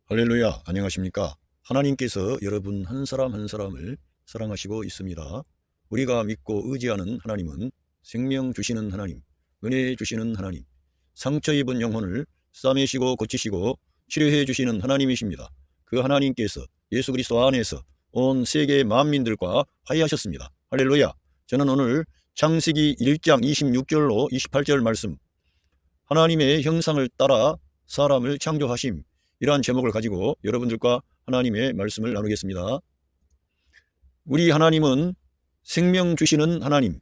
할렐루야, 안녕하십니까? 하나님께서 여러분 한 사람 한 사람을 사랑하시고 있습니다. 우리가 믿고 의지하는 하나님은 생명 주시는 하나님, 은혜 주시는 하나님, 상처 입은 영혼을 싸매시고 고치시고 치료해 주시는 하나님이십니다. 그 하나님께서 예수 그리스도 안에서 온 세계 만민들과 화해하셨습니다. 할렐루야. 저는 오늘 창세기 1장 26절로 28절 말씀, 하나님의 형상을 따라 사람을 창조하심, 이러한 제목을 가지고 여러분들과 하나님의 말씀을 나누겠습니다. 우리 하나님은 생명 주시는 하나님,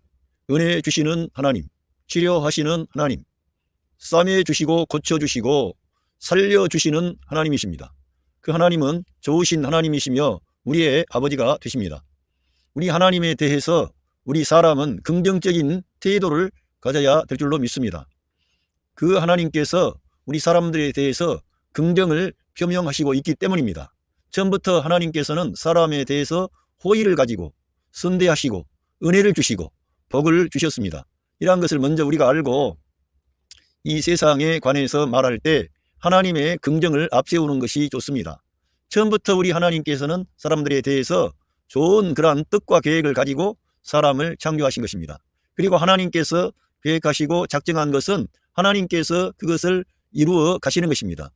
은혜 주시는 하나님, 치료하시는 하나님, 싸매 주시고 고쳐 주시고 살려 주시는 하나님이십니다. 그 하나님은 좋으신 하나님이시며 우리의 아버지가 되십니다. 우리 하나님에 대해서 우리 사람은 긍정적인 태도를 가져야 될 줄로 믿습니다. 그 하나님께서 우리 사람들에 대해서 긍정을 표명하시고 있기 때문입니다. 처음부터 하나님께서는 사람에 대해서 호의를 가지고 선대하시고 은혜를 주시고 복을 주셨습니다. 이러한 것을 먼저 우리가 알고 이 세상에 관해서 말할 때 하나님의 긍정을 앞세우는 것이 좋습니다. 처음부터 우리 하나님께서는 사람들에 대해서 좋은 그러한 뜻과 계획을 가지고 사람을 창조하신 것입니다. 그리고 하나님께서 계획하시고 작정한 것은 하나님께서 그것을 이루어 가시는 것입니다.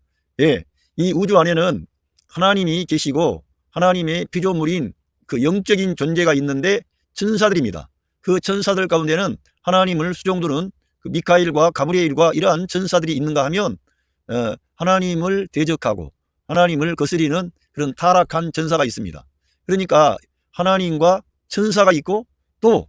이 우주 안에는 하나님이 계시고 하나님의 피조물인 그 영적인 존재가 있는데 천사들입니다. 그 천사들 가운데는 하나님을 수종두는 그 미카엘과 가브리엘과 이러한 천사들이 있는가 하면 하나님을 대적하고 하나님을 거스리는 그런 타락한 천사가 있습니다. 그러니까 하나님과 천사가 있고 또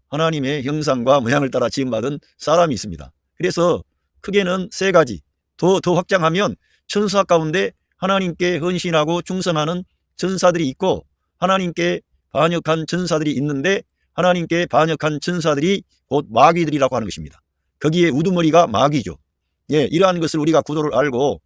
하나님의 형상과 모양을 따라 지음받은 사람이 있습니다. 그래서 크게는 세 가지, 더 확장하면 천사 가운데 하나님께 헌신하고 충성하는 천사들이 있고 하나님께 반역한 천사들이 있는데 하나님께 반역한 천사들이 곧 마귀들이라고 하는 것입니다. 거기에 우두머리가 마귀죠. 이러한 것을 우리가 구도를 알고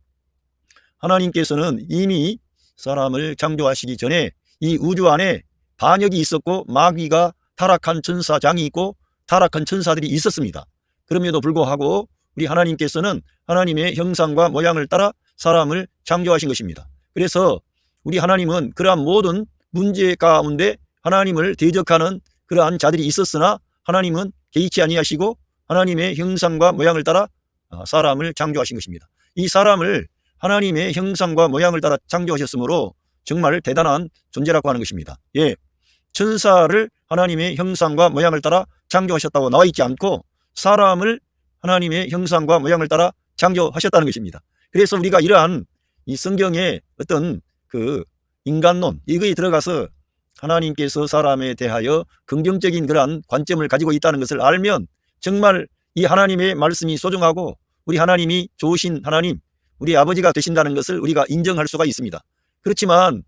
하나님께서는 이미 사람을 창조하시기 전에 이 우주 안에 반역이 있었고 마귀가 타락한 천사장이 있고 타락한 천사들이 있었습니다. 그럼에도 불구하고 우리 하나님께서는 하나님의 형상과 모양을 따라 사람을 창조하신 것입니다. 그래서 우리 하나님은 그러한 모든 문제 가운데 하나님을 대적하는 그러한 자들이 있었으나 하나님은 개의치 아니하시고 하나님의 형상과 모양을 따라 사람을 창조하신 것입니다. 이 사람을 하나님의 형상과 모양을 따라 창조하셨으므로 정말 대단한 존재라고 하는 것입니다. 천사를 하나님의 형상과 모양을 따라 창조하셨다고 나와 있지 않고 사람을 하나님의 형상과 모양을 따라 창조하셨다는 것입니다. 그래서 우리가 이러한 이 성경의 어떤 그 인간론 이거에 들어가서 하나님께서 사람에 대하여 긍정적인 그러한 관점을 가지고 있다는 것을 알면 정말 이 하나님의 말씀이 소중하고 우리 하나님이 좋으신 하나님, 우리 아버지가 되신다는 것을 우리가 인정할 수가 있습니다. 그렇지만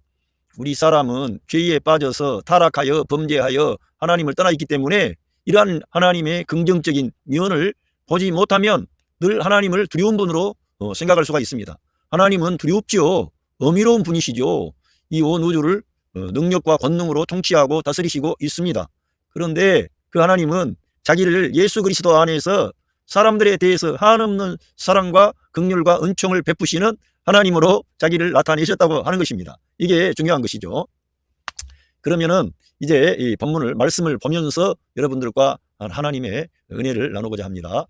우리 사람은 죄에 빠져서 타락하여 범죄하여 하나님을 떠나 있기 때문에 이러한 하나님의 긍정적인 면을 보지 못하면 늘 하나님을 두려운 분으로 생각할 수가 있습니다. 하나님은 두렵지요. 어미로운 분이시죠. 이 온 우주를 능력과 권능으로 통치하고 다스리시고 있습니다. 그런데 그 하나님은 자기를 예수 그리스도 안에서 사람들에 대해서 한없는 사랑과 긍휼과 은총을 베푸시는 하나님으로 자기를 나타내셨다고 하는 것입니다. 이게 중요한 것이죠. 그러면은 이제 이 본문을 말씀을 보면서 여러분들과 하나님의 은혜를 나누고자 합니다.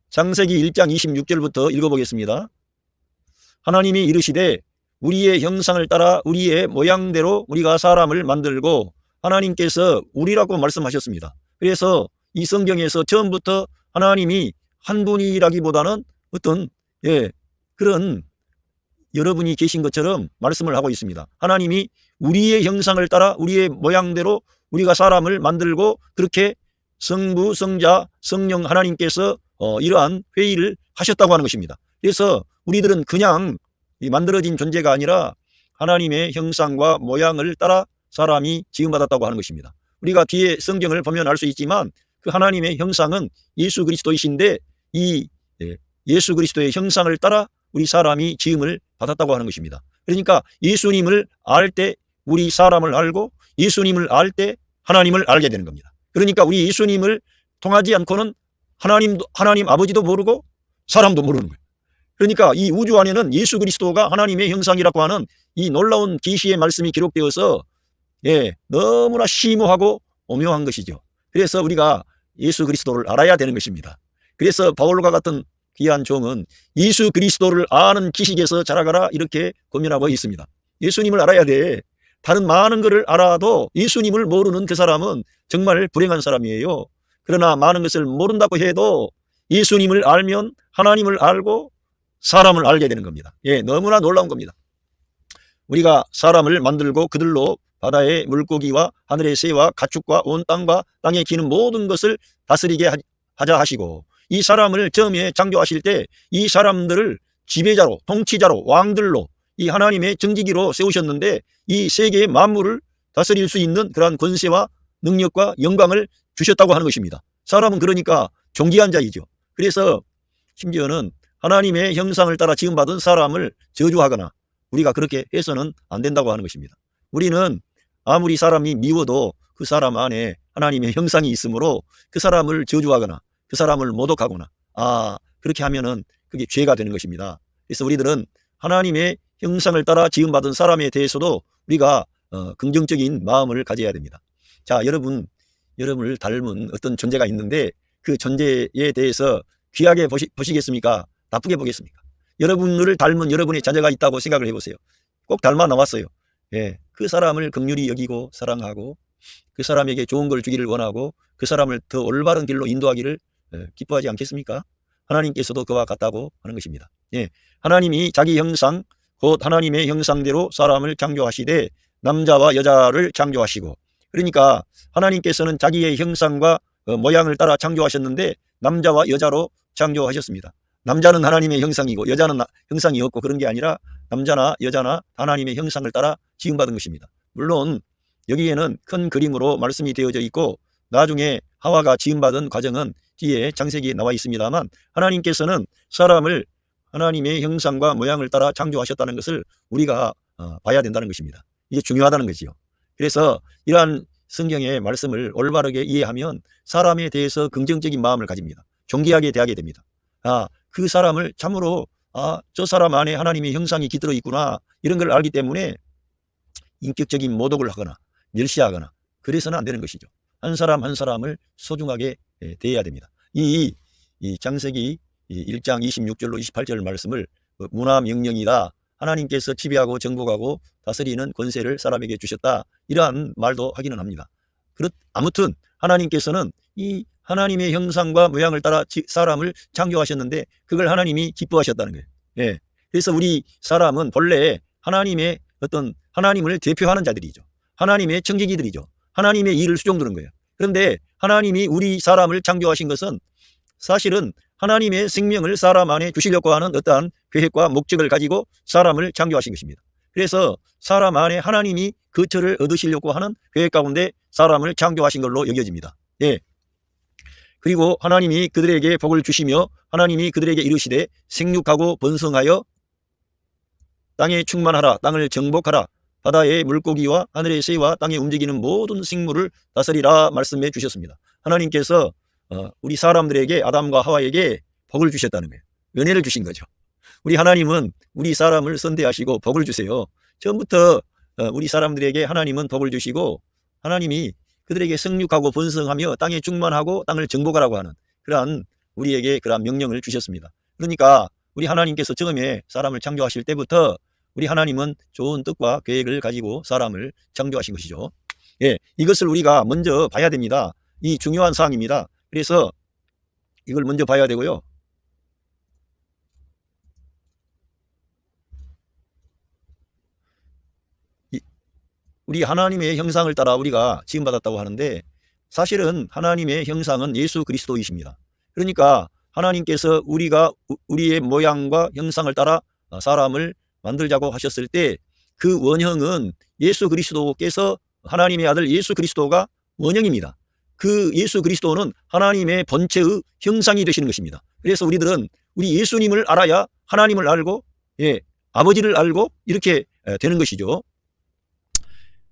창세기 1장 26절부터 읽어보겠습니다. 하나님이 이르시되 우리의 형상을 따라 우리의 모양대로 우리가 사람을 만들고, 하나님께서 우리라고 말씀하셨습니다. 그래서 이 성경에서 처음부터 하나님이 한 분이라기보다는 어떤 그런 여러분이 계신 것처럼 말씀을 하고 있습니다. 하나님이 우리의 형상을 따라 우리의 모양대로 우리가 사람을 만들고 그렇게 성부, 성자, 성령 하나님께서 이러한 회의를 하셨다고 하는 것입니다. 그래서 우리들은 그냥 만들어진 존재가 아니라 하나님의 형상과 모양을 따라 사람이 지음받았다고 하는 것입니다. 우리가 뒤에 성경을 보면 알 수 있지만 그 하나님의 형상은 예수 그리스도이신데 이 예수 그리스도의 형상을 따라 우리 사람이 지음을 받았다고 하는 것입니다. 그러니까 예수님을 알 때 우리 사람을 알고 예수님을 알 때 하나님을 알게 되는 겁니다. 그러니까 우리 예수님을 통하지 않고는 하나님 아버지도 모르고 사람도 모르는 거예요. 그러니까 이 우주 안에는 예수 그리스도가 하나님의 형상이라고 하는 이 놀라운 계시의 말씀이 기록되어서 너무나 심오하고 오묘한 것이죠. 그래서 우리가 예수 그리스도를 알아야 되는 것입니다. 그래서 바울과 같은 귀한 종은 예수 그리스도를 아는 지식에서 자라가라 이렇게 고민하고 있습니다. 예수님을 알아야 돼. 다른 많은 것을 알아도 예수님을 모르는 그 사람은 정말 불행한 사람이에요. 그러나 많은 것을 모른다고 해도 예수님을 알면 하나님을 알고 사람을 알게 되는 겁니다. 너무나 놀라운 겁니다. 우리가 사람을 만들고 그들로 바다의 물고기와 하늘의 새와 가축과 온 땅과 땅에 기는 모든 것을 다스리게 하자 하시고, 이 사람을 처음에 창조하실 때 이 사람들을 지배자로, 통치자로, 왕들로 이 하나님의 정직이로 세우셨는데 이 세계의 만물을 다스릴 수 있는 그러한 권세와 능력과 영광을 주셨다고 하는 것입니다. 사람은 그러니까 존귀한 자이죠. 그래서 심지어는 하나님의 형상을 따라 지음받은 사람을 저주하거나 우리가 그렇게 해서는 안 된다고 하는 것입니다. 우리는 아무리 사람이 미워도 그 사람 안에 하나님의 형상이 있으므로 그 사람을 저주하거나 그 사람을 모독하거나 그렇게 하면은 그게 죄가 되는 것입니다. 그래서 우리들은 하나님의 형상을 따라 지음받은 사람에 대해서도 우리가 긍정적인 마음을 가져야 됩니다. 자, 여러분을 닮은 어떤 존재가 있는데 그 존재에 대해서 귀하게 보시겠습니까? 나쁘게 보겠습니까? 여러분을 닮은 여러분의 자녀가 있다고 생각을 해보세요. 꼭 닮아 나왔어요. 그 사람을 긍휼히 여기고 사랑하고 그 사람에게 좋은 걸 주기를 원하고 그 사람을 더 올바른 길로 인도하기를 기뻐하지 않겠습니까? 하나님께서도 그와 같다고 하는 것입니다. 하나님이 자기 형상 곧 하나님의 형상대로 사람을 창조하시되 남자와 여자를 창조하시고, 그러니까 하나님께서는 자기의 형상과 모양을 따라 창조하셨는데 남자와 여자로 창조하셨습니다. 남자는 하나님의 형상이고 여자는 형상이 없고 그런 게 아니라 남자나 여자나 하나님의 형상을 따라 지음받은 것입니다. 물론 여기에는 큰 그림으로 말씀이 되어져 있고 나중에 하와가 지음받은 과정은 뒤에 창세기에 나와 있습니다만 하나님께서는 사람을 하나님의 형상과 모양을 따라 창조하셨다는 것을 우리가 봐야 된다는 것입니다. 이게 중요하다는 거지요. 그래서 이러한 성경의 말씀을 올바르게 이해하면 사람에 대해서 긍정적인 마음을 가집니다. 존귀하게 대하게 됩니다. 그 사람을 참으로 저 사람 안에 하나님의 형상이 깃들어 있구나 이런 걸 알기 때문에 인격적인 모독을 하거나 멸시하거나 그래서는 안 되는 것이죠. 한 사람 한 사람을 소중하게 대해야 됩니다. 이 창세기 1장 26절로 28절 말씀을 문화명령이다. 하나님께서 지배하고 정복하고 다스리는 권세를 사람에게 주셨다. 이러한 말도 하기는 합니다. 아무튼 하나님께서는 이 하나님의 형상과 모양을 따라 사람을 창조하셨는데 그걸 하나님이 기뻐하셨다는 거예요. 그래서 우리 사람은 본래 하나님을 대표하는 자들이죠. 하나님의 청지기들이죠. 하나님의 일을 수종드는 거예요. 그런데 하나님이 우리 사람을 창조하신 것은 사실은 하나님의 생명을 사람 안에 주시려고 하는 어떠한 계획과 목적을 가지고 사람을 창조하신 것입니다. 그래서 사람 안에 하나님이 거처를 얻으시려고 하는 계획 가운데 사람을 창조하신 걸로 여겨집니다. 그리고 하나님이 그들에게 복을 주시며 하나님이 그들에게 이르시되 생육하고 번성하여 땅에 충만하라, 땅을 정복하라, 바다의 물고기와 하늘의 새와 땅에 움직이는 모든 생물을 다스리라 말씀해 주셨습니다. 하나님께서 우리 사람들에게 아담과 하와에게 복을 주셨다는 거예요. 은혜를 주신 거죠. 우리 하나님은 우리 사람을 선대하시고 복을 주세요. 처음부터 우리 사람들에게 하나님은 복을 주시고 하나님이 그들에게 생육하고 번성하며 땅에 충만하고 땅을 정복하라고 하는 그러한 우리에게 그러한 명령을 주셨습니다. 그러니까 우리 하나님께서 처음에 사람을 창조하실 때부터 우리 하나님은 좋은 뜻과 계획을 가지고 사람을 창조하신 것이죠. 이것을 우리가 먼저 봐야 됩니다. 이 중요한 사항입니다. 그래서 이걸 먼저 봐야 되고요. 우리 하나님의 형상을 따라 우리가 지음받았다고 하는데 사실은 하나님의 형상은 예수 그리스도이십니다. 그러니까 하나님께서 우리의 모양과 형상을 따라 사람을 만들자고 하셨을 때 그 원형은 예수 그리스도께서 하나님의 아들 예수 그리스도가 원형입니다. 그 예수 그리스도는 하나님의 본체의 형상이 되시는 것입니다. 그래서 우리들은 우리 예수님을 알아야 하나님을 알고 아버지를 알고 이렇게 되는 것이죠.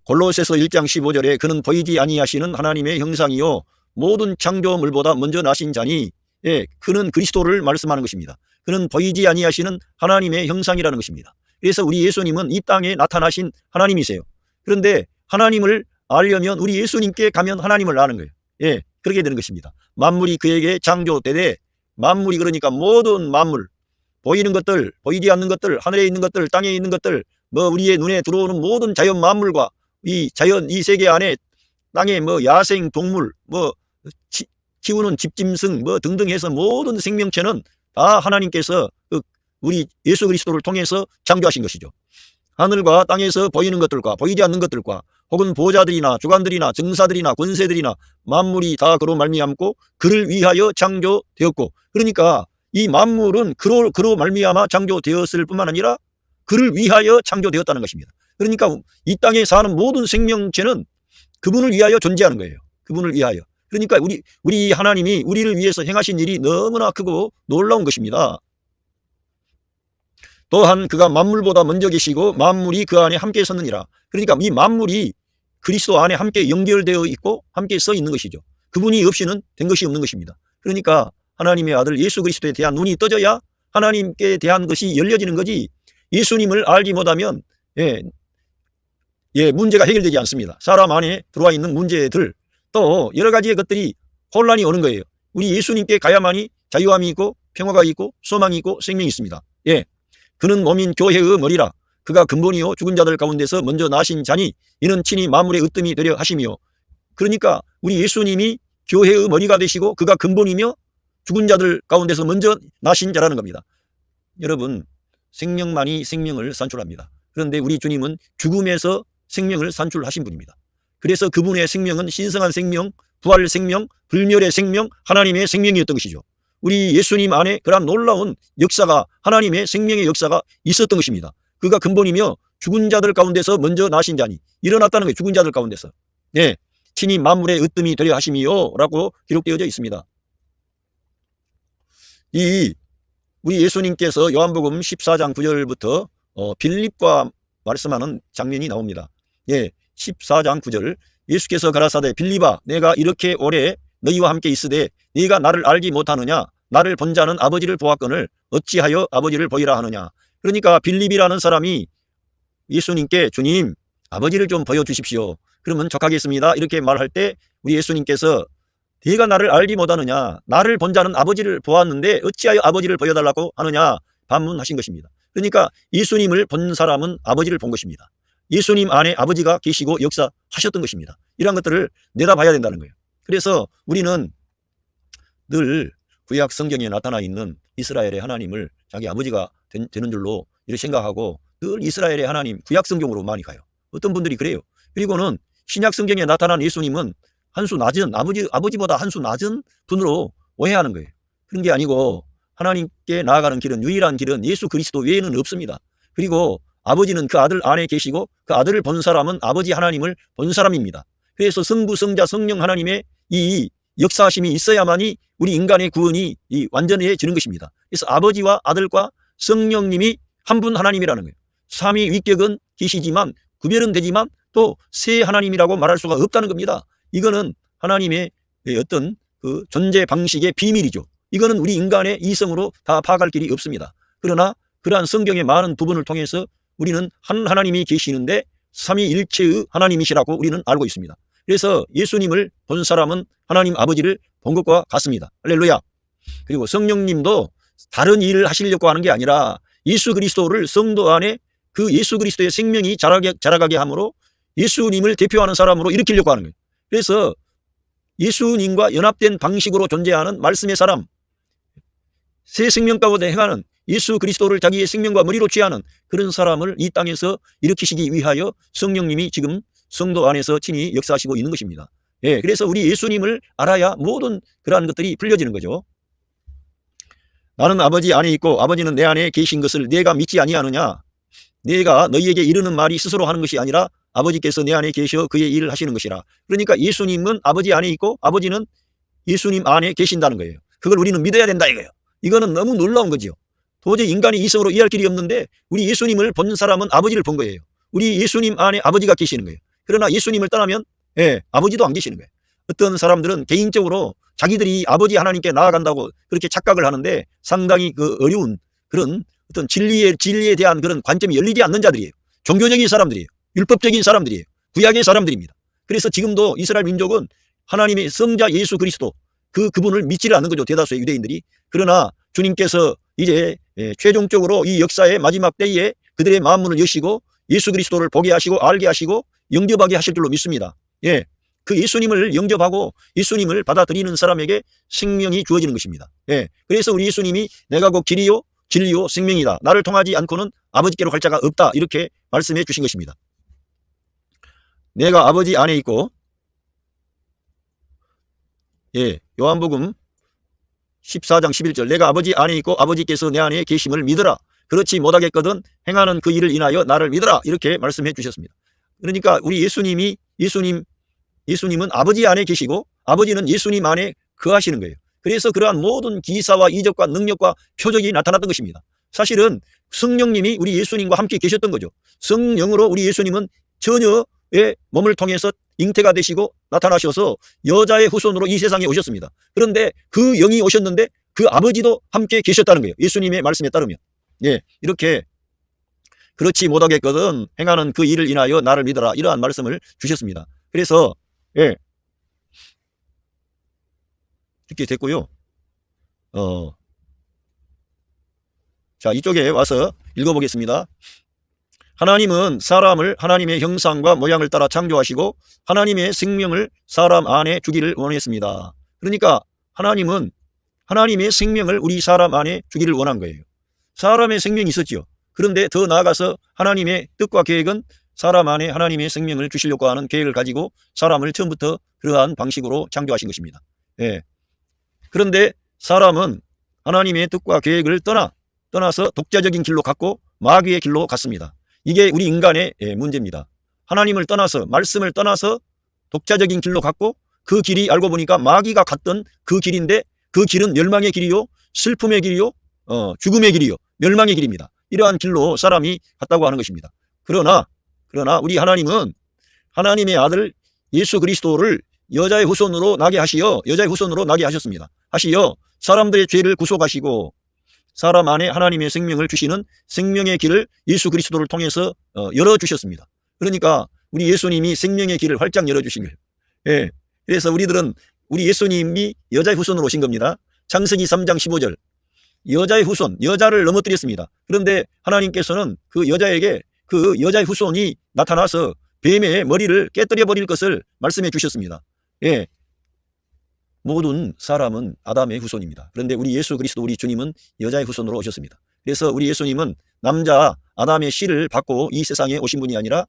골로새서 1장 15절에 그는 보이지 아니하시는 하나님의 형상이요 모든 창조물보다 먼저 나신 자니 그는 그리스도를 말씀하는 것입니다. 그는 보이지 아니하시는 하나님의 형상이라는 것입니다. 그래서 우리 예수님은 이 땅에 나타나신 하나님이세요. 그런데 하나님을 알려면 우리 예수님께 가면 하나님을 아는 거예요. 예, 그렇게 되는 것입니다. 만물이 그에게 창조되되, 만물이 그러니까 모든 만물, 보이는 것들, 보이지 않는 것들, 하늘에 있는 것들, 땅에 있는 것들, 우리의 눈에 들어오는 모든 자연 만물과 이 자연, 이 세계 안에 땅에 야생 동물, 키우는 집짐승 등등 해서 모든 생명체는 다 하나님께서 우리 예수 그리스도를 통해서 창조하신 것이죠. 하늘과 땅에서 보이는 것들과 보이지 않는 것들과 혹은 보좌들이나 주관들이나 정사들이나 권세들이나 만물이 다 그로 말미암고 그를 위하여 창조되었고, 그러니까 이 만물은 그로 말미암아 창조되었을 뿐만 아니라 그를 위하여 창조되었다는 것입니다. 그러니까 이 땅에 사는 모든 생명체는 그분을 위하여 존재하는 거예요. 그분을 위하여. 그러니까 우리 하나님이 우리를 위해서 행하신 일이 너무나 크고 놀라운 것입니다. 또한 그가 만물보다 먼저 계시고 만물이 그 안에 함께 섰느니라. 그러니까 이 만물이 그리스도 안에 함께 연결되어 있고 함께 서 있는 것이죠. 그분이 없이는 된 것이 없는 것입니다. 그러니까 하나님의 아들 예수 그리스도에 대한 눈이 떠져야 하나님께 대한 것이 열려지는 거지, 예수님을 알지 못하면 문제가 해결되지 않습니다. 사람 안에 들어와 있는 문제들, 또 여러 가지의 것들이 혼란이 오는 거예요. 우리 예수님께 가야만이 자유함이 있고 평화가 있고 소망이 있고 생명이 있습니다. 그는 몸인 교회의 머리라. 그가 근본이요 죽은 자들 가운데서 먼저 나신 자니 이는 친히 만물의 으뜸이 되려 하심이요. 그러니까 우리 예수님이 교회의 머리가 되시고 그가 근본이며 죽은 자들 가운데서 먼저 나신 자라는 겁니다. 여러분, 생명만이 생명을 산출합니다. 그런데 우리 주님은 죽음에서 생명을 산출하신 분입니다. 그래서 그분의 생명은 신성한 생명, 부활 생명, 불멸의 생명, 하나님의 생명이었던 것이죠. 우리 예수님 안에 그러한 놀라운 역사가, 하나님의 생명의 역사가 있었던 것입니다. 그가 근본이며 죽은 자들 가운데서 먼저 나신 자니, 일어났다는 거예요. 죽은 자들 가운데서. 친히 만물의 으뜸이 되려 하심이요 라고 기록되어져 있습니다. 우리 예수님께서 요한복음 14장 9절부터 빌립과 말씀하는 장면이 나옵니다. 14장 9절, 예수께서 가라사대 빌립아, 내가 이렇게 오래 너희와 함께 있으되 네가 나를 알지 못하느냐? 나를 본 자는 아버지를 보았거늘 어찌하여 아버지를 보이라 하느냐? 그러니까 빌립이라는 사람이 예수님께 주님, 아버지를 좀 보여주십시오. 그러면 족하겠습니다. 이렇게 말할 때 우리 예수님께서 네가 나를 알지 못하느냐? 나를 본 자는 아버지를 보았는데 어찌하여 아버지를 보여달라고 하느냐? 반문하신 것입니다. 그러니까 예수님을 본 사람은 아버지를 본 것입니다. 예수님 안에 아버지가 계시고 역사하셨던 것입니다. 이러한 것들을 내다봐야 된다는 거예요. 그래서 우리는 늘 구약 성경에 나타나 있는 이스라엘의 하나님을 자기 아버지가 되는 줄로 이렇게 생각하고 늘 이스라엘의 하나님, 구약 성경으로 많이 가요. 어떤 분들이 그래요. 그리고는 신약 성경에 나타난 예수님은 한 수 낮은, 아버지보다 한 수 낮은 분으로 오해하는 거예요. 그런 게 아니고 하나님께 나아가는 길은, 유일한 길은 예수 그리스도 외에는 없습니다. 그리고 아버지는 그 아들 안에 계시고 그 아들을 본 사람은 아버지 하나님을 본 사람입니다. 그래서 성부, 성자, 성령 하나님의 이 역사하심이 있어야만이 우리 인간의 구원이 완전해지는 것입니다. 그래서 아버지와 아들과 성령님이 한 분 하나님이라는 거예요. 삼위 위격은 계시지만, 구별은 되지만 또 세 하나님이라고 말할 수가 없다는 겁니다. 이거는 하나님의 어떤 그 존재 방식의 비밀이죠. 이거는 우리 인간의 이성으로 다 파악할 길이 없습니다. 그러나 그러한 성경의 많은 부분을 통해서 우리는 한 하나님이 계시는데 삼위일체의 하나님이시라고 우리는 알고 있습니다. 그래서 예수님을 본 사람은 하나님 아버지를 본 것과 같습니다. 할렐루야. 그리고 성령님도 다른 일을 하시려고 하는 게 아니라 예수 그리스도를 성도 안에 그 예수 그리스도의 생명이 자라가게 함으로 예수님을 대표하는 사람으로 일으키려고 하는 거예요. 그래서 예수님과 연합된 방식으로 존재하는 말씀의 사람, 새 생명 가운데 행하는 예수 그리스도를 자기의 생명과 머리로 취하는 그런 사람을 이 땅에서 일으키시기 위하여 성령님이 지금 성도 안에서 친히 역사하시고 있는 것입니다. 그래서 우리 예수님을 알아야 모든 그러한 것들이 풀려지는 거죠. 나는 아버지 안에 있고 아버지는 내 안에 계신 것을 내가 믿지 아니하느냐? 내가 너희에게 이르는 말이 스스로 하는 것이 아니라 아버지께서 내 안에 계셔 그의 일을 하시는 것이라. 그러니까 예수님은 아버지 안에 있고 아버지는 예수님 안에 계신다는 거예요. 그걸 우리는 믿어야 된다 이거예요. 이거는 너무 놀라운 거죠. 도저히 인간이 이성으로 이해할 길이 없는데 우리 예수님을 본 사람은 아버지를 본 거예요. 우리 예수님 안에 아버지가 계시는 거예요. 그러나 예수님을 떠나면 아버지도 안 계시는 거예요. 어떤 사람들은 개인적으로 자기들이 아버지 하나님께 나아간다고 그렇게 착각을 하는데 상당히 그 어려운 그런 어떤 진리에 대한 그런 관점이 열리지 않는 자들이에요. 종교적인 사람들이에요. 율법적인 사람들이에요. 구약의 사람들입니다. 그래서 지금도 이스라엘 민족은 하나님의 성자 예수 그리스도 그분을 믿지를 않는 거죠. 대다수의 유대인들이. 그러나 주님께서 이제 최종적으로 이 역사의 마지막 때에 그들의 마음문을 여시고 예수 그리스도를 보게 하시고 알게 하시고 영접하게 하실 줄로 믿습니다. 예, 그 예수님을 영접하고 예수님을 받아들이는 사람에게 생명이 주어지는 것입니다. 예, 그래서 우리 예수님이 내가 곧 길이요 진리요 생명이다. 나를 통하지 않고는 아버지께로 갈 자가 없다. 이렇게 말씀해 주신 것입니다. 내가 아버지 안에 있고, 예, 요한복음 14장 11절 내가 아버지 안에 있고 아버지께서 내 안에 계심을 믿으라. 그렇지 못하겠거든 행하는 그 일을 인하여 나를 믿으라. 이렇게 말씀해 주셨습니다. 그러니까 우리 예수님은 아버지 안에 계시고 아버지는 예수님 안에 거하시는 거예요. 그래서 그러한 모든 기사와 이적과 능력과 표적이 나타났던 것입니다. 사실은 성령님이 우리 예수님과 함께 계셨던 거죠. 성령으로 우리 예수님은 처녀의 몸을 통해서 잉태가 되시고 나타나셔서 여자의 후손으로 이 세상에 오셨습니다. 그런데 그 영이 오셨는데 그 아버지도 함께 계셨다는 거예요. 예수님의 말씀에 따르면. 예, 이렇게 그렇지 못하겠거든 행하는 그 일을 인하여 나를 믿어라. 이러한 말씀을 주셨습니다. 그래서 예, 이렇게 됐고요. 자, 이쪽에 와서 읽어보겠습니다. 하나님은 사람을 하나님의 형상과 모양을 따라 창조하시고 하나님의 생명을 사람 안에 주기를 원했습니다. 그러니까 하나님은 하나님의 생명을 우리 사람 안에 주기를 원한 거예요. 사람의 생명이 있었지요. 그런데 더 나아가서 하나님의 뜻과 계획은 사람 안에 하나님의 생명을 주시려고 하는 계획을 가지고 사람을 처음부터 그러한 방식으로 창조하신 것입니다. 예. 그런데 사람은 하나님의 뜻과 계획을 떠나서 독자적인 길로 갔고 마귀의 길로 갔습니다. 이게 우리 인간의 문제입니다. 하나님을 떠나서 말씀을 떠나서 독자적인 길로 갔고 그 길이 알고 보니까 마귀가 갔던 그 길인데 그 길은 멸망의 길이요 슬픔의 길이요 죽음의 길이요 멸망의 길입니다. 이러한 길로 사람이 갔다고 하는 것입니다. 그러나 우리 하나님은 하나님의 아들 예수 그리스도를 여자의 후손으로 나게 하셨습니다. 하시어 사람들의 죄를 구속하시고 사람 안에 하나님의 생명을 주시는 생명의 길을 예수 그리스도를 통해서 열어주셨습니다. 그러니까 우리 예수님이 생명의 길을 활짝 열어주신 거예요. 예. 그래서 우리들은 우리 예수님이 여자의 후손으로 오신 겁니다. 창세기 3장 15절 여자의 후손, 여자를 넘어뜨렸습니다. 그런데 하나님께서는 그 여자에게 그 여자의 후손이 나타나서 뱀의 머리를 깨뜨려 버릴 것을 말씀해 주셨습니다. 예. 모든 사람은 아담의 후손입니다. 그런데 우리 예수 그리스도 우리 주님은 여자의 후손으로 오셨습니다. 그래서 우리 예수님은 남자 아담의 씨를 받고 이 세상에 오신 분이 아니라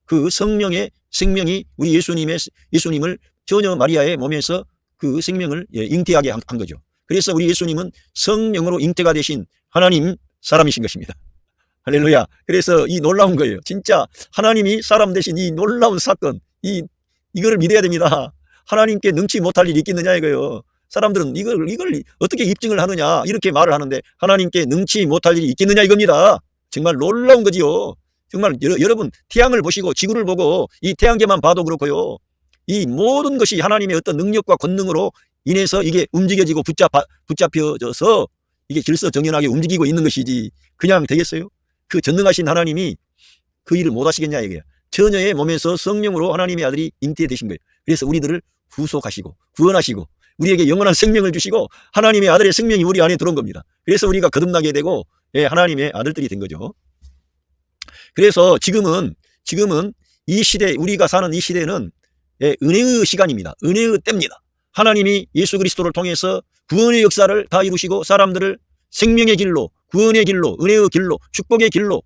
그 성령의 생명이 우리 예수님을 처녀 마리아의 몸에서 그 생명을 잉태하게 한 거죠. 그래서 우리 예수님은 성령으로 잉태가 되신 하나님 사람이신 것입니다. 할렐루야. 그래서 이 놀라운 거예요. 진짜 하나님이 사람 되신 이 놀라운 사건, 이거를 믿어야 됩니다. 하나님께 능치 못할 일이 있겠느냐 이거예요. 사람들은 이걸 어떻게 입증을 하느냐 이렇게 말을 하는데 하나님께 능치 못할 일이 있겠느냐 이겁니다. 정말 놀라운 거지요. 정말 여러분 태양을 보시고 지구를 보고 이 태양계만 봐도 그렇고요. 이 모든 것이 하나님의 어떤 능력과 권능으로 인해서 이게 움직여지고 붙잡혀져서 이게 질서정연하게 움직이고 있는 것이지 그냥 되겠어요? 그 전능하신 하나님이 그 일을 못 하시겠냐 이게요. 처녀의 몸에서 성령으로 하나님의 아들이 잉태되신 거예요. 그래서 우리들을 구속하시고 구원하시고 우리에게 영원한 생명을 주시고 하나님의 아들의 생명이 우리 안에 들어온 겁니다. 그래서 우리가 거듭나게 되고 하나님의 아들들이 된 거죠. 그래서 지금은 이 시대 우리가 사는 이 시대는 은혜의 시간입니다. 은혜의 때입니다. 하나님이 예수 그리스도를 통해서 구원의 역사를 다 이루시고 사람들을 생명의 길로 구원의 길로 은혜의 길로 축복의 길로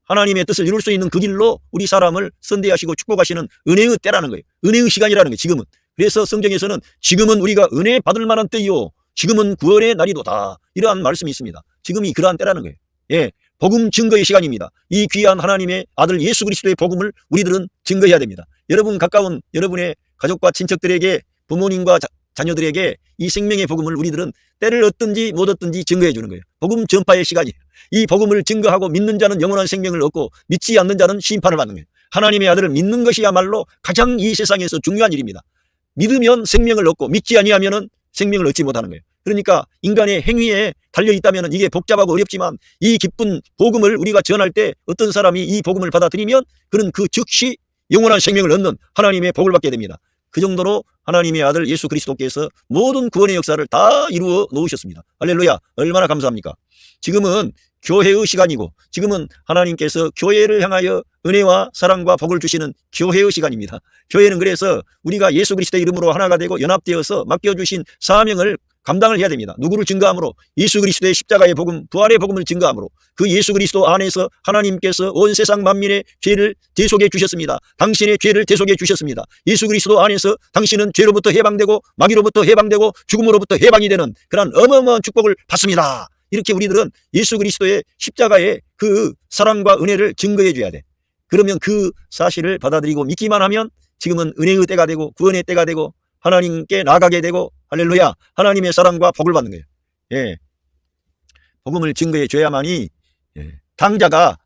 하나님의 뜻을 이룰 수 있는 그 길로 우리 사람을 선대하시고 축복하시는 은혜의 때라는 거예요. 은혜의 시간이라는 거예요. 지금은. 그래서 성경에서는 지금은 우리가 은혜 받을 만한 때요. 지금은 구원의 날이도다. 이러한 말씀이 있습니다. 지금이 그러한 때라는 거예요. 예, 복음 증거의 시간입니다. 이 귀한 하나님의 아들 예수 그리스도의 복음을 우리들은 증거해야 됩니다. 여러분 가까운 여러분의 가족과 친척들에게 부모님과 자녀들에게 이 생명의 복음을 우리들은 때를 얻든지 못 얻든지 증거해 주는 거예요. 복음 전파의 시간이에요. 이 복음을 증거하고 믿는 자는 영원한 생명을 얻고 믿지 않는 자는 심판을 받는 거예요. 하나님의 아들을 믿는 것이야말로 가장 이 세상에서 중요한 일입니다. 믿으면 생명을 얻고 믿지 아니하면은 생명을 얻지 못하는 거예요. 그러니까 인간의 행위에 달려있다면 이게 복잡하고 어렵지만 이 기쁜 복음을 우리가 전할 때 어떤 사람이 이 복음을 받아들이면 그는 그 즉시 영원한 생명을 얻는 하나님의 복을 받게 됩니다. 그 정도로 하나님의 아들 예수 그리스도께서 모든 구원의 역사를 다 이루어 놓으셨습니다. 할렐루야. 얼마나 감사합니까? 지금은 교회의 시간이고 지금은 하나님께서 교회를 향하여 은혜와 사랑과 복을 주시는 교회의 시간입니다. 교회는 그래서 우리가 예수 그리스도의 이름으로 하나가 되고 연합되어서 맡겨주신 사명을 감당을 해야 됩니다. 누구를 증거함으로? 예수 그리스도의 십자가의 복음, 부활의 복음을 증거함으로 그 예수 그리스도 안에서 하나님께서 온 세상 만민의 죄를 대속해 주셨습니다. 당신의 죄를 대속해 주셨습니다. 예수 그리스도 안에서 당신은 죄로부터 해방되고 마귀로부터 해방되고 죽음으로부터 해방이 되는 그런 어마어마한 축복을 받습니다. 이렇게 우리들은 예수 그리스도의 십자가의 그 사랑과 은혜를 증거해 줘야 돼. 그러면 그 사실을 받아들이고 믿기만 하면 지금은 은혜의 때가 되고 구원의 때가 되고 하나님께 나가게 되고 할렐루야 하나님의 사랑과 복을 받는 거예요. 예. 복음을 증거해 줘야만이 당자가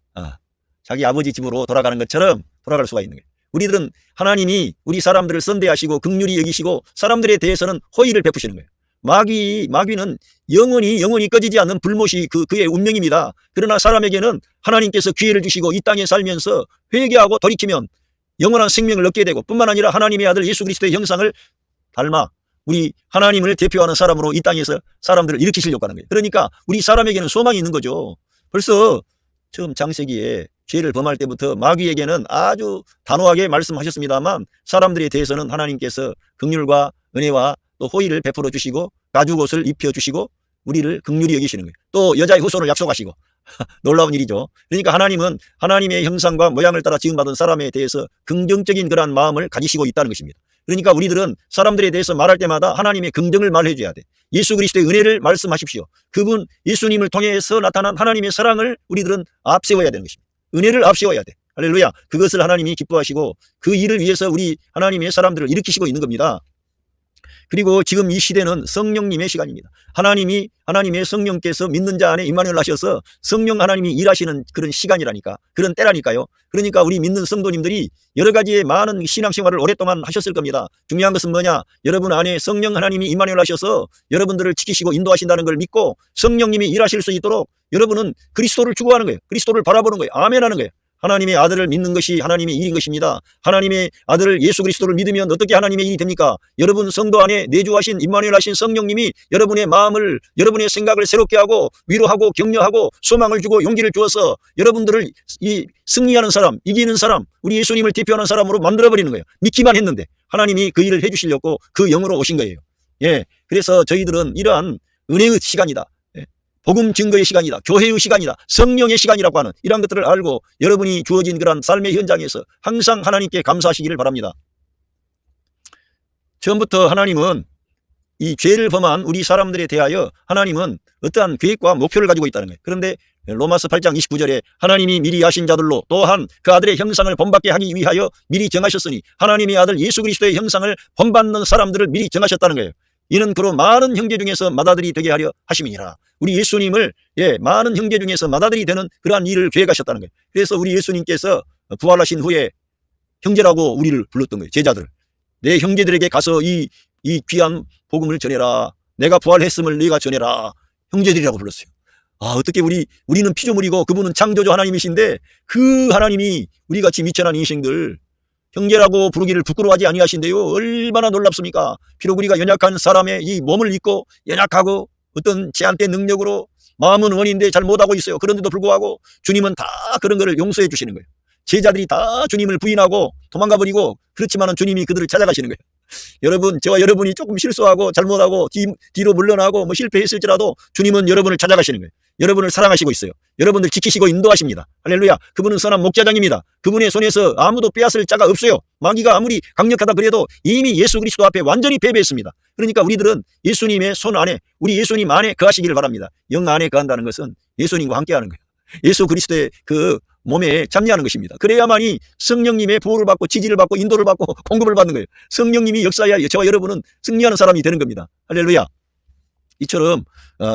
자기 아버지 집으로 돌아가는 것처럼 돌아갈 수가 있는 거예요. 우리들은 하나님이 우리 사람들을 선대하시고 긍휼히 여기시고 사람들에 대해서는 호의를 베푸시는 거예요. 마귀는 영원히 꺼지지 않는 불못이 그의 운명입니다. 그러나 사람에게는 하나님께서 기회를 주시고 이 땅에 살면서 회개하고 돌이키면 영원한 생명을 얻게 되고 뿐만 아니라 하나님의 아들 예수 그리스도의 형상을 닮아 우리 하나님을 대표하는 사람으로 이 땅에서 사람들을 일으키시려고 하는 거예요. 그러니까 우리 사람에게는 소망이 있는 거죠. 벌써 처음 창세기에 죄를 범할 때부터 마귀에게는 아주 단호하게 말씀하셨습니다만 사람들에 대해서는 하나님께서 긍휼과 은혜와 또 호의를 베풀어 주시고 가죽옷을 입혀 주시고 우리를 긍휼히 여기시는 거예요. 또 여자의 후손을 약속하시고 놀라운 일이죠. 그러니까 하나님은 하나님의 형상과 모양을 따라 지음받은 사람에 대해서 긍정적인 그러한 마음을 가지시고 있다는 것입니다. 그러니까 우리들은 사람들에 대해서 말할 때마다 하나님의 긍정을 말해줘야 돼. 예수 그리스도의 은혜를 말씀하십시오. 그분 예수님을 통해서 나타난 하나님의 사랑을 우리들은 앞세워야 되는 것입니다. 은혜를 앞세워야 돼. 할렐루야. 그것을 하나님이 기뻐하시고 그 일을 위해서 우리 하나님의 사람들을 일으키시고 있는 겁니다. 그리고 지금 이 시대는 성령님의 시간입니다. 하나님의 성령께서 믿는 자 안에 임마누엘 하셔서 성령 하나님이 일하시는 그런 시간이라니까, 그런 때라니까요. 그러니까 우리 믿는 성도님들이 여러 가지의 많은 신앙생활을 오랫동안 하셨을 겁니다. 중요한 것은 뭐냐? 여러분 안에 성령 하나님이 임마누엘 하셔서 여러분들을 지키시고 인도하신다는 걸 믿고 성령님이 일하실 수 있도록 여러분은 그리스도를 추구하는 거예요. 그리스도를 바라보는 거예요. 아멘 하는 거예요. 하나님의 아들을 믿는 것이 하나님의 일인 것입니다. 하나님의 아들 예수 그리스도를 믿으면 어떻게 하나님의 일이 됩니까? 여러분 성도 안에 내주하신 임마누엘 하신 성령님이 여러분의 마음을, 여러분의 생각을 새롭게 하고 위로하고 격려하고 소망을 주고 용기를 주어서 여러분들을 이 승리하는 사람, 이기는 사람, 우리 예수님을 대표하는 사람으로 만들어버리는 거예요. 믿기만 했는데 하나님이 그 일을 해주시려고 그 영으로 오신 거예요. 예, 그래서 저희들은 이러한 은혜의 시간이다. 복음 증거의 시간이다. 교회의 시간이다. 성령의 시간이라고 하는 이러한 것들을 알고 여러분이 주어진 그런 삶의 현장에서 항상 하나님께 감사하시기를 바랍니다. 처음부터 하나님은 이 죄를 범한 우리 사람들에 대하여 하나님은 어떠한 계획과 목표를 가지고 있다는 거예요. 그런데 로마서 8장 29절에 하나님이 미리 하신 자들로 또한 그 아들의 형상을 본받게 하기 위하여 미리 정하셨으니 하나님의 아들 예수 그리스도의 형상을 본받는 사람들을 미리 정하셨다는 거예요. 이는 그로 많은 형제 중에서 맏아들이 되게 하려 하심이니라. 우리 예수님을 많은 형제 중에서 맏아들이 되는 그러한 일을 계획하셨다는 거예요. 그래서 우리 예수님께서 부활하신 후에 형제라고 우리를 불렀던 거예요. 제자들. 내 형제들에게 가서 이 귀한 복음을 전해라. 내가 부활했음을 네가 전해라. 형제들이라고 불렀어요. 어떻게 우리는 피조물이고 그분은 창조주 하나님이신데 그 하나님이 우리같이 미천한 인생들 형제라고 부르기를 부끄러워하지 아니하신대요. 얼마나 놀랍습니까? 비록 우리가 연약한 사람의 이 몸을 입고 연약하고 어떤 제한된 능력으로 마음은 원인데 잘 못하고 있어요. 그런데도 불구하고 주님은 다 그런 거를 용서해 주시는 거예요. 제자들이 다 주님을 부인하고 도망가 버리고 그렇지만은 주님이 그들을 찾아가시는 거예요. 여러분, 저와 여러분이 조금 실수하고 잘못하고 뒤로 물러나고 실패했을지라도 주님은 여러분을 찾아가시는 거예요. 여러분을 사랑하시고 있어요. 여러분들 지키시고 인도하십니다. 할렐루야. 그분은 선한 목자장입니다. 그분의 손에서 아무도 빼앗을 자가 없어요. 마귀가 아무리 강력하다 그래도 이미 예수 그리스도 앞에 완전히 패배했습니다. 그러니까 우리들은 예수님의 손 안에, 우리 예수님 안에 거하시기를 바랍니다. 영 안에 거한다는 것은 예수님과 함께하는 거예요. 예수 그리스도의 그 몸에 참여하는 것입니다. 그래야만이 성령님의 보호를 받고 지지를 받고 인도를 받고 공급을 받는 거예요. 성령님이 역사해야 저와 여러분은 승리하는 사람이 되는 겁니다. 할렐루야. 이처럼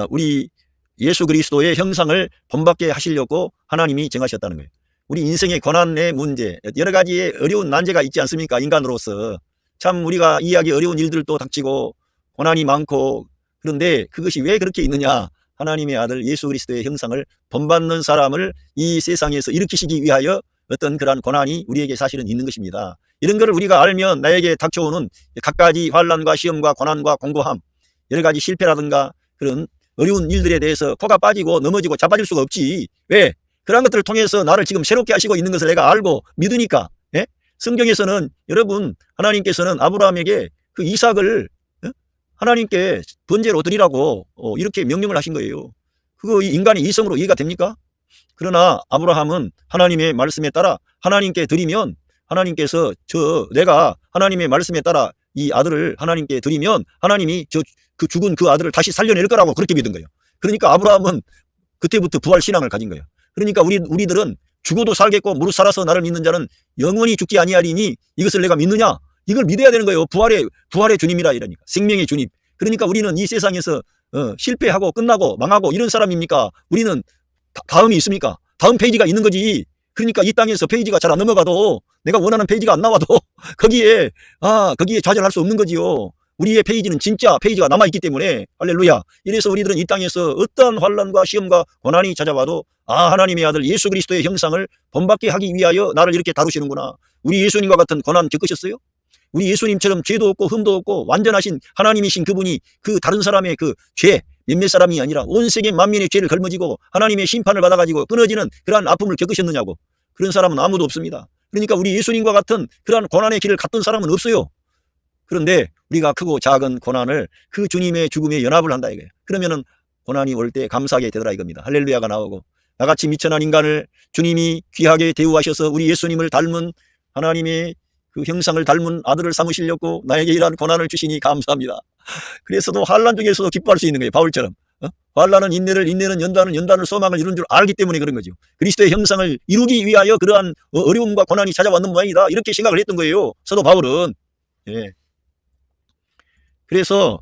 우리 예수 그리스도의 형상을 본받게 하시려고 하나님이 정하셨다는 거예요. 우리 인생의 고난의 문제, 여러 가지의 어려운 난제가 있지 않습니까? 인간으로서. 참 우리가 이해하기 어려운 일들도 닥치고 고난이 많고, 그런데 그것이 왜 그렇게 있느냐? 하나님의 아들 예수 그리스도의 형상을 본받는 사람을 이 세상에서 일으키시기 위하여 어떤 그러한 고난이 우리에게 사실은 있는 것입니다. 이런 것을 우리가 알면 나에게 닥쳐오는 갖가지 환난과 시험과 고난과 공고함, 여러 가지 실패라든가 그런 어려운 일들에 대해서 코가 빠지고 넘어지고 자빠질 수가 없지. 왜? 그런 것들을 통해서 나를 지금 새롭게 하시고 있는 것을 내가 알고 믿으니까. 예? 성경에서는 여러분, 하나님께서는 아브라함에게 그 이삭을 하나님께 번제로 드리라고 이렇게 명령을 하신 거예요. 그거 인간의 이성으로 이해가 됩니까? 그러나 아브라함은 하나님의 말씀에 따라 하나님께 드리면 하나님께서 내가 하나님의 말씀에 따라 이 아들을 하나님께 드리면 하나님이 그 죽은 그 아들을 다시 살려낼 거라고 그렇게 믿은 거예요. 그러니까 아브라함은 그때부터 부활 신앙을 가진 거예요. 그러니까 우리들은 죽어도 살겠고 무릇 살아서 나를 믿는 자는 영원히 죽지 아니하리니 이것을 내가 믿느냐? 이걸 믿어야 되는 거예요. 부활의 주님이라 이러니까. 생명의 주님. 그러니까 우리는 이 세상에서 실패하고 끝나고 망하고 이런 사람입니까? 우리는 다음이 있습니까? 다음 페이지가 있는 거지. 그러니까 이 땅에서 페이지가 잘 안 넘어가도 내가 원하는 페이지가 안 나와도 거기에 좌절할 수 없는 거지요. 우리의 페이지는 진짜 페이지가 남아있기 때문에 할렐루야. 이래서 우리들은 이 땅에서 어떠한 환난과 시험과 고난이 찾아와도 하나님의 아들 예수 그리스도의 형상을 본받게 하기 위하여 나를 이렇게 다루시는구나. 우리 예수님과 같은 고난 겪으셨어요? 우리 예수님처럼 죄도 없고 흠도 없고 완전하신 하나님이신 그분이 그 다른 사람의 그 죄 몇몇 사람이 아니라 온 세계 만민의 죄를 걸머지고 하나님의 심판을 받아가지고 끊어지는 그러한 아픔을 겪으셨느냐고. 그런 사람은 아무도 없습니다. 그러니까 우리 예수님과 같은 그러한 고난의 길을 갔던 사람은 없어요. 그런데 우리가 크고 작은 고난을 그 주님의 죽음에 연합을 한다 이거예요. 그러면은 고난이 올 때 감사하게 되더라 이겁니다. 할렐루야가 나오고, 나같이 미천한 인간을 주님이 귀하게 대우하셔서 우리 예수님을 닮은 하나님의 그 형상을 닮은 아들을 삼으시려고 나에게 이러한 고난을 주시니 감사합니다. 그래서도 환난 중에서도 기뻐할 수 있는 거예요. 바울처럼. 환난은 인내를, 인내는 연단은, 연단을 소망을 이룬 줄 알기 때문에 그런 거죠. 그리스도의 형상을 이루기 위하여 그러한 어려움과 고난이 찾아왔는 모양이다. 이렇게 생각을 했던 거예요. 사도 바울은. 예. 그래서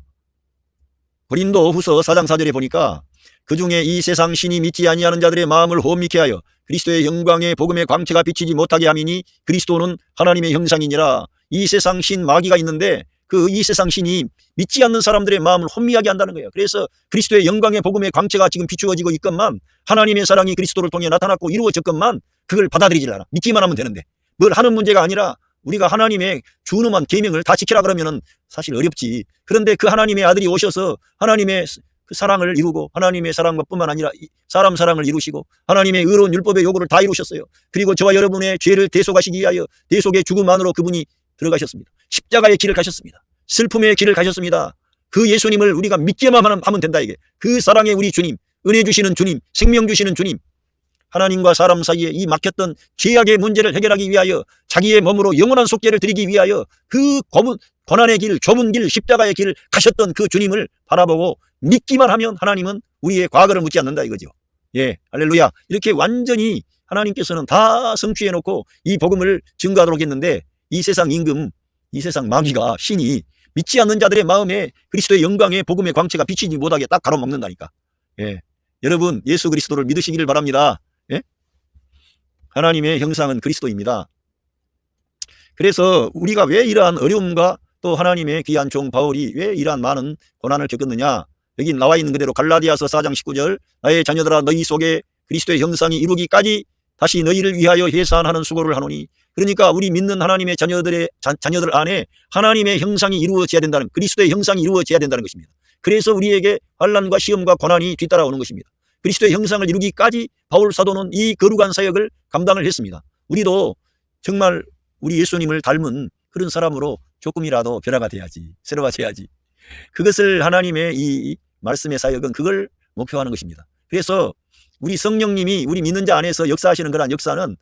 고린도 후서 4장 4절에 보니까 그중에 이 세상 신이 믿지 아니하는 자들의 마음을 호미케 하여 그리스도의 영광의 복음의 광채가 비치지 못하게 함이니 그리스도는 하나님의 형상이니라. 이 세상 신 마귀가 있는데 이 세상 신이 믿지 않는 사람들의 마음을 혼미하게 한다는 거예요. 그래서 그리스도의 영광의 복음의 광채가 지금 비추어지고 있건만, 하나님의 사랑이 그리스도를 통해 나타났고 이루어졌건만 그걸 받아들이질 않아. 믿기만 하면 되는데 뭘 하는 문제가 아니라 우리가 하나님의 주는 계명을 다 지키라 그러면은 사실 어렵지. 그런데 그 하나님의 아들이 오셔서 하나님의 그 사랑을 이루고 하나님의 사랑뿐만 아니라 사람 사랑을 이루시고 하나님의 의로운 율법의 요구를 다 이루셨어요. 그리고 저와 여러분의 죄를 대속하시기 위하여 대속의 죽음 안으로 그분이 들어가셨습니다. 십자가의 길을 가셨습니다. 슬픔의 길을 가셨습니다. 그 예수님을 우리가 믿기만 하면 된다 이게. 그 사랑의 우리 주님, 은혜 주시는 주님, 생명 주시는 주님, 하나님과 사람 사이에 이 막혔던 죄악의 문제를 해결하기 위하여 자기의 몸으로 영원한 속죄를 드리기 위하여 그 고난의 길, 좁은 길, 십자가의 길을 가셨던 그 주님을 바라보고 믿기만 하면 하나님은 우리의 과거를 묻지 않는다 이거죠. 예, 할렐루야. 이렇게 완전히 하나님께서는 다 성취해 놓고 이 복음을 증거하도록 했는데 이 세상 임금, 이 세상 마귀가, 신이 믿지 않는 자들의 마음에 그리스도의 영광의 복음의 광채가 비치지 못하게 딱 가로막는다니까. 예, 여러분 예수 그리스도를 믿으시기를 바랍니다. 예? 하나님의 형상은 그리스도입니다. 그래서 우리가 왜 이러한 어려움과 또 하나님의 귀한 종 바울이 왜 이러한 많은 고난을 겪었느냐. 여기 나와 있는 그대로 갈라디아서 4장 19절 나의 자녀들아 너희 속에 그리스도의 형상이 이루기까지 다시 너희를 위하여 해산하는 수고를 하노니. 그러니까 우리 믿는 하나님의 자녀들 안에 하나님의 형상이 이루어져야 된다는, 그리스도의 형상이 이루어져야 된다는 것입니다. 그래서 우리에게 환난과 시험과 고난이 뒤따라오는 것입니다. 그리스도의 형상을 이루기까지 바울 사도는 이 거룩한 사역을 감당을 했습니다. 우리도 정말 우리 예수님을 닮은 그런 사람으로 조금이라도 변화가 돼야지, 새로워져야지. 그것을 하나님의 이 말씀의 사역은 그걸 목표하는 것입니다. 그래서 우리 성령님이 우리 믿는 자 안에서 역사하시는 그러한 역사는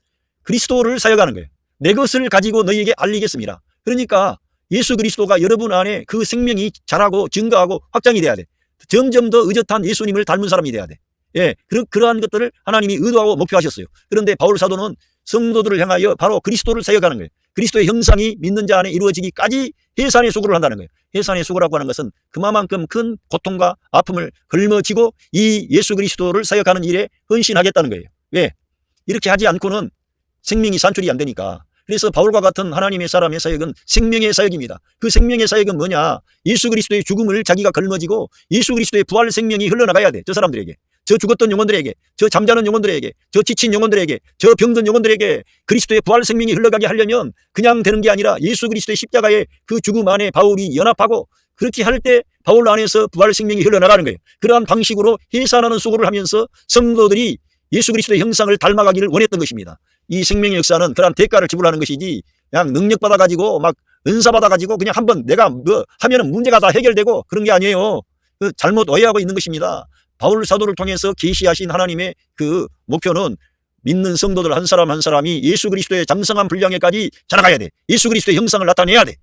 그리스도를 사역하는 거예요. 내 것을 가지고 너희에게 알리겠습니다. 그러니까 예수 그리스도가 여러분 안에 그 생명이 자라고 증가하고 확장이 돼야 돼. 점점 더 의젓한 예수님을 닮은 사람이 돼야 돼. 예, 그러한 것들을 하나님이 의도하고 목표하셨어요. 그런데 바울 사도는 성도들을 향하여 바로 그리스도를 사역하는 거예요. 그리스도의 형상이 믿는 자 안에 이루어지기까지 해산의 수고를 한다는 거예요. 해산의 수고라고 하는 것은 그만큼 큰 고통과 아픔을 걸머지고 이 예수 그리스도를 사역하는 일에 헌신하겠다는 거예요. 왜? 이렇게 하지 않고는 생명이 산출이 안 되니까. 그래서 바울과 같은 하나님의 사람의 사역은 생명의 사역입니다. 그 생명의 사역은 뭐냐? 예수 그리스도의 죽음을 자기가 걸머지고 예수 그리스도의 부활 생명이 흘러나가야 돼. 저 사람들에게, 저 죽었던 영혼들에게, 저 잠자는 영혼들에게, 저 지친 영혼들에게, 저 병든 영혼들에게 그리스도의 부활 생명이 흘러가게 하려면 그냥 되는 게 아니라 예수 그리스도의 십자가의 그 죽음 안에 바울이 연합하고, 그렇게 할 때 바울 안에서 부활 생명이 흘러나가는 거예요. 그러한 방식으로 해산하는 수고를 하면서 성도들이 예수 그리스도의 형상을 닮아가기를 원했던 것입니다. 이 생명의 역사는 그런 대가를 지불하는 것이지, 그냥 능력 받아가지고 막 은사 받아가지고 그냥 한번 내가 뭐 하면은 문제가 다 해결되고 그런 게 아니에요. 그 잘못 오해하고 있는 것입니다. 바울 사도를 통해서 계시하신 하나님의 그 목표는 믿는 성도들 한 사람 한 사람이 예수 그리스도의 장성한 분량에까지 자라가야 돼. 예수 그리스도의 형상을 나타내야 돼.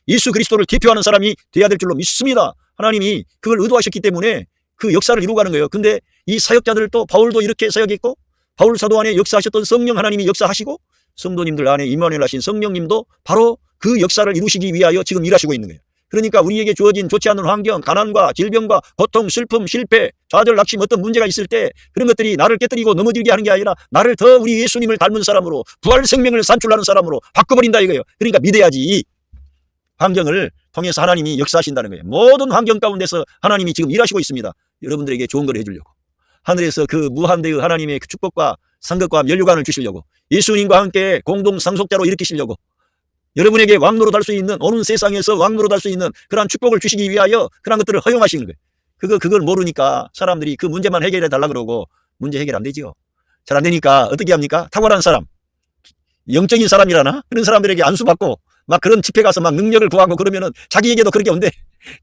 예수 그리스도를 대표하는 사람이 돼야 될 줄로 믿습니다. 하나님이 그걸 의도하셨기 때문에 그 역사를 이루어가는 거예요. 근데 이 사역자들도, 바울도 이렇게 사역했고, 바울 사도 안에 역사하셨던 성령 하나님이 역사하시고, 성도님들 안에 임마누엘 하신 성령님도 바로 그 역사를 이루시기 위하여 지금 일하시고 있는 거예요. 그러니까 우리에게 주어진 좋지 않은 환경, 가난과 질병과 고통, 슬픔, 실패, 좌절, 낙심, 어떤 문제가 있을 때 그런 것들이 나를 깨뜨리고 넘어지게 하는 게 아니라 나를 더 우리 예수님을 닮은 사람으로, 부활 생명을 산출하는 사람으로 바꿔버린다 이거예요. 그러니까 믿어야지. 환경을 통해서 하나님이 역사하신다는 거예요. 모든 환경 가운데서 하나님이 지금 일하시고 있습니다. 여러분들에게 좋은 걸 해주려고. 하늘에서 그 무한대의 하나님의 그 축복과 상급과 면류관을 주시려고, 예수님과 함께 공동 상속자로 일으키시려고, 여러분에게 왕노릇 할 수 있는, 오는 세상에서 왕노릇 할 수 있는 그러한 축복을 주시기 위하여 그런 것들을 허용하시는 거예요. 그걸 모르니까 사람들이 그 문제만 해결해 달라 그러고 문제 해결 안 되지요. 잘 안 되니까 어떻게 합니까? 탁월한 사람, 영적인 사람이라나? 그런 사람들에게 안수받고 막 그런 집회 가서 막 능력을 구하고 그러면은 자기에게도 그렇게 온대.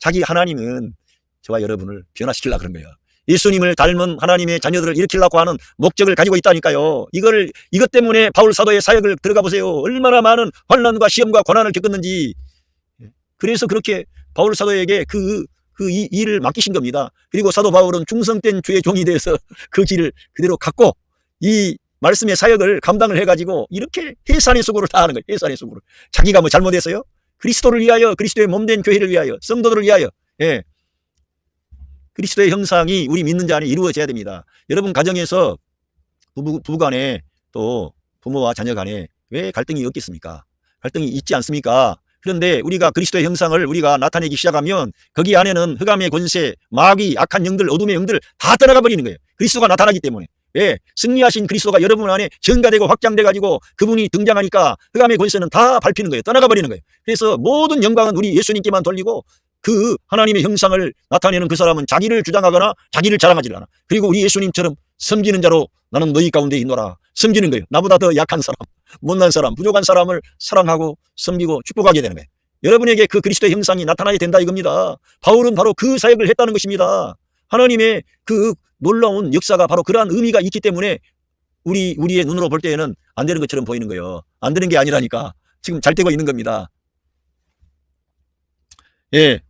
자기 하나님은 저와 여러분을 변화시키려고 그런 거예요. 예수님을 닮은 하나님의 자녀들을 일으키려고 하는 목적을 가지고 있다니까요. 이것 때문에 바울 사도의 사역을 들어가 보세요. 얼마나 많은 환난과 시험과 고난을 겪었는지. 그래서 그렇게 바울 사도에게 이 일을 맡기신 겁니다. 그리고 사도 바울은 충성된 주의 종이 되어서 그 길을 그대로 갖고 이 말씀의 사역을 감당을 해가지고 이렇게 해산의 수고를 다 하는 거예요. 해산의 수고를. 자기가 뭐 잘못했어요? 그리스도를 위하여, 그리스도의 몸된 교회를 위하여, 성도들을 위하여. 예. 그리스도의 형상이 우리 믿는 자 안에 이루어져야 됩니다. 여러분 가정에서 부부 간에, 또 부모와 자녀 간에 왜 갈등이 없겠습니까? 갈등이 있지 않습니까? 그런데 우리가 그리스도의 형상을 우리가 나타내기 시작하면 거기 안에는 흑암의 권세, 마귀, 악한 영들, 어둠의 영들 다 떠나가 버리는 거예요. 그리스도가 나타나기 때문에. 예, 승리하신 그리스도가 여러분 안에 증가되고 확장돼가지고 그분이 등장하니까 흑암의 권세는 다 밟히는 거예요. 떠나가 버리는 거예요. 그래서 모든 영광은 우리 예수님께만 돌리고, 그 하나님의 형상을 나타내는 그 사람은 자기를 주장하거나 자기를 자랑하지 않아. 그리고 우리 예수님처럼 섬기는 자로 나는 너희 가운데 있노라. 섬기는 거예요. 나보다 더 약한 사람, 못난 사람, 부족한 사람을 사랑하고 섬기고 축복하게 되는 거예요. 여러분에게 그 그리스도의 형상이 나타나야 된다 이겁니다. 바울은 바로 그 사역을 했다는 것입니다. 하나님의 그 놀라운 역사가 바로 그러한 의미가 있기 때문에 우리의 눈으로 볼 때에는 안 되는 것처럼 보이는 거예요. 안 되는 게 아니라니까. 지금 잘 되고 있는 겁니다. 예.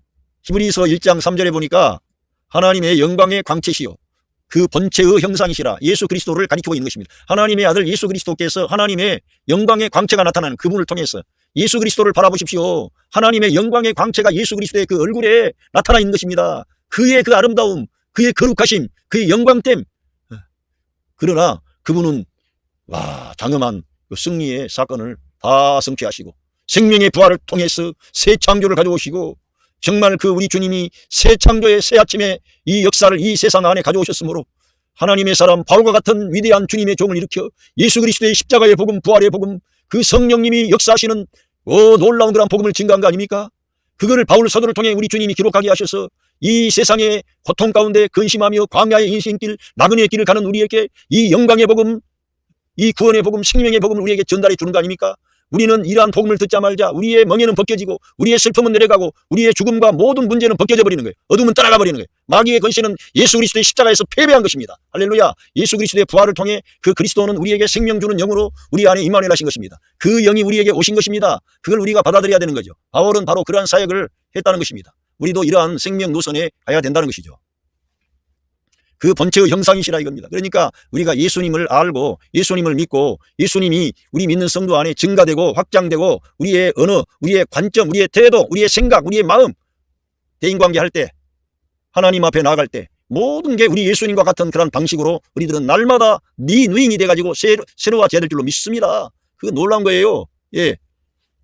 히브리서 1장 3절에 보니까 하나님의 영광의 광채시요 그 본체의 형상이시라 예수 그리스도를 가리키고 있는 것입니다. 하나님의 아들 예수 그리스도께서 하나님의 영광의 광채가 나타나는 그분을 통해서 예수 그리스도를 바라보십시오. 하나님의 영광의 광채가 예수 그리스도의 그 얼굴에 나타나 있는 것입니다. 그의 그 아름다움, 그의 거룩하심, 그의 영광됨. 그러나 그분은 장엄한 승리의 사건을 다 성취하시고 생명의 부활을 통해서 새 창조를 가져오시고, 정말 그 우리 주님이 새 창조의 새 아침에 이 역사를 이 세상 안에 가져오셨으므로 하나님의 사람 바울과 같은 위대한 주님의 종을 일으켜 예수 그리스도의 십자가의 복음, 부활의 복음, 그 성령님이 역사하시는 놀라운 그런 복음을 증거한 거 아닙니까? 그거를 바울 사도를 통해 우리 주님이 기록하게 하셔서 이 세상의 고통 가운데 근심하며 광야의 인생길, 나그네의 길을 가는 우리에게 이 영광의 복음, 이 구원의 복음, 생명의 복음을 우리에게 전달해 주는 거 아닙니까? 우리는 이러한 복음을 듣자 말자 우리의 멍에는 벗겨지고 우리의 슬픔은 내려가고 우리의 죽음과 모든 문제는 벗겨져 버리는 거예요. 어둠은 떠나가 버리는 거예요. 마귀의 권세는 예수 그리스도의 십자가에서 패배한 것입니다. 할렐루야. 예수 그리스도의 부활을 통해 그 그리스도는 우리에게 생명 주는 영으로 우리 안에 임마누엘 하신 것입니다. 그 영이 우리에게 오신 것입니다. 그걸 우리가 받아들여야 되는 거죠. 바울은 바로 그러한 사역을 했다는 것입니다. 우리도 이러한 생명 노선에 가야 된다는 것이죠. 그 본체의 형상이시라 이겁니다. 그러니까 우리가 예수님을 알고 예수님을 믿고 예수님이 우리 믿는 성도 안에 증가되고 확장되고 우리의 언어, 우리의 관점, 우리의 태도, 우리의 생각, 우리의 마음, 대인관계 할 때, 하나님 앞에 나아갈 때 모든 게 우리 예수님과 같은 그런 방식으로 우리들은 날마다 네 누잉이 돼가지고 새로워져야 될 줄로 믿습니다. 그거 놀라운 거예요. 예,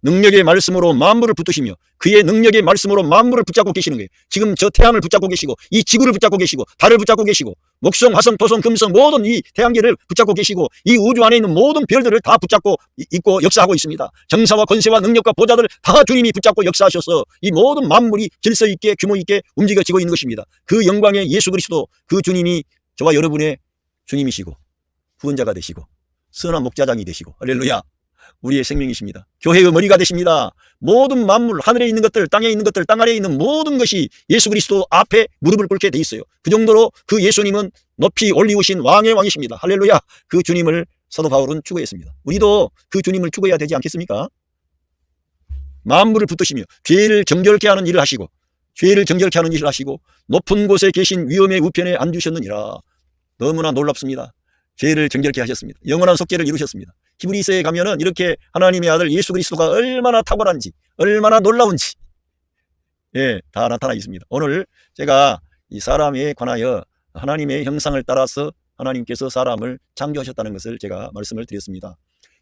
능력의 말씀으로 만물을 붙드시며 그의 능력의 말씀으로 만물을 붙잡고 계시는 거예요. 지금 저 태양을 붙잡고 계시고 이 지구를 붙잡고 계시고 달을 붙잡고 계시고 목성, 화성, 토성, 금성 모든 이 태양계를 붙잡고 계시고 이 우주 안에 있는 모든 별들을 다 붙잡고 있고 역사하고 있습니다. 정사와 권세와 능력과 보좌들 다 주님이 붙잡고 역사하셔서 이 모든 만물이 질서 있게 규모 있게 움직여지고 있는 것입니다. 그 영광의 예수 그리스도 그 주님이 저와 여러분의 주님이시고 구원자가 되시고 선한 목자장이 되시고 할렐루야, 우리의 생명이십니다. 교회의 머리가 되십니다. 모든 만물, 하늘에 있는 것들, 땅에 있는 것들, 땅 아래에 있는 모든 것이 예수 그리스도 앞에 무릎을 꿇게 돼 있어요. 그 정도로 그 예수님은 높이 올리우신 왕의 왕이십니다. 할렐루야. 그 주님을 사도 바울은 추구했습니다. 우리도 그 주님을 추구해야 되지 않겠습니까? 만물을 붙드시며 죄를 정결케 하는 일을 하시고 죄를 정결케 하는 일을 하시고 높은 곳에 계신 위엄의 우편에 앉으셨느니라. 너무나 놀랍습니다. 죄를 정결케 하셨습니다. 영원한 속죄를 이루셨습니다. 히브리서에 가면은 이렇게 하나님의 아들 예수 그리스도가 얼마나 탁월한지 얼마나 놀라운지 예, 다 나타나 있습니다. 오늘 제가 이 사람에 관하여 하나님의 형상을 따라서 하나님께서 사람을 창조하셨다는 것을 제가 말씀을 드렸습니다.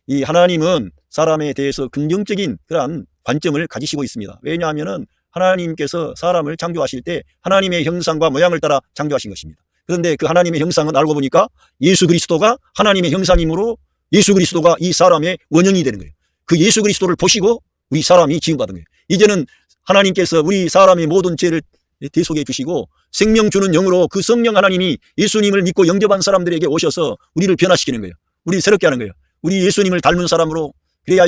이 하나님은 사람에 대해서 긍정적인 그러한 관점을 가지시고 있습니다. 왜냐하면은 하나님께서 사람을 창조하실 때 하나님의 형상과 모양을 따라 창조하신 것입니다. 그런데 그 하나님의 형상은 알고 보니까 예수 그리스도가 하나님의 형상이므로 예수 그리스도가 이 사람의 원형이 되는 거예요. 그 예수 그리스도를 보시고 우리 사람이 지음받은 거예요. 이제는 하나님께서 우리 사람의 모든 죄를 대속해 주시고 생명 주는 영으로 그 성령 하나님이 예수님을 믿고 영접한 사람들에게 오셔서 우리를 변화시키는 거예요. 우리를 새롭게 하는 거예요. 우리 예수님을 닮은 사람으로 그래야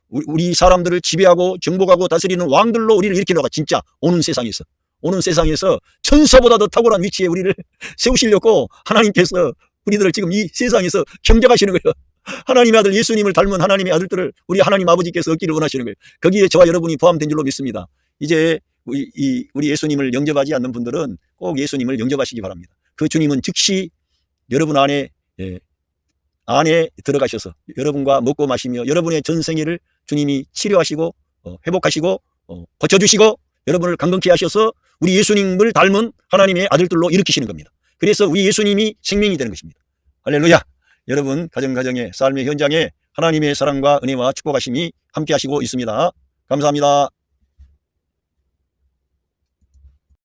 우리 사람들을 지배하고 정복하고 다스리는 왕들로 우리를 일으키려고 진짜 오는 세상에서 천사보다 더 탁월한 위치에 우리를 세우시려고 하나님께서 우리들을 지금 이 세상에서 경작하시는 거예요. 하나님의 아들 예수님을 닮은 하나님의 아들들을 우리 하나님 아버지께서 얻기를 원하시는 거예요. 거기에 저와 여러분이 포함된 줄로 믿습니다. 이제 우리 예수님을 영접하지 않는 분들은 꼭 예수님을 영접하시기 바랍니다. 그 주님은 즉시 여러분 안에 들어가셔서 여러분과 먹고 마시며 여러분의 전생애를 주님이 치료하시고 회복하시고 고쳐주시고 여러분을 강건케 하셔서 우리 예수님을 닮은 하나님의 아들들로 일으키시는 겁니다. 그래서 우리 예수님이 생명이 되는 것입니다. 할렐루야. 여러분 가정의 삶의 현장에 하나님의 사랑과 은혜와 축복하심이 함께 하시고 있습니다. 감사합니다.